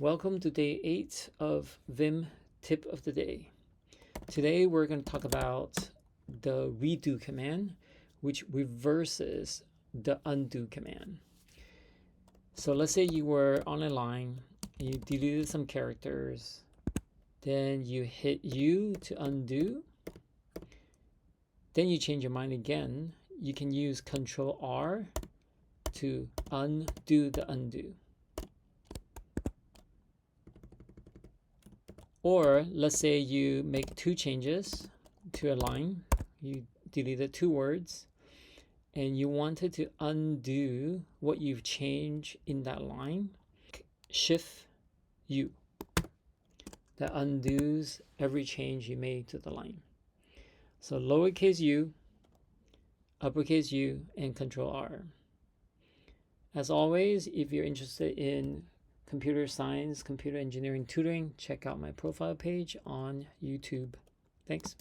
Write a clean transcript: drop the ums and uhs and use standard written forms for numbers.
Welcome to day 8 of Vim Tip of the Day. Today we're going to talk about the redo command, which reverses the undo command. So let's say you were on a line, you deleted some characters, then you hit U to undo, then you change your mind again. You can use CTRL-R to undo the undo. Or let's say you make two changes to a line, you deleted two words, and you wanted to undo what you've changed in that line. Shift U. That undoes every change you made to the line. So lowercase u, uppercase U, and CTRL-R. As always, if you're interested in computer science, computer engineering tutoring, check out my profile page on YouTube. Thanks.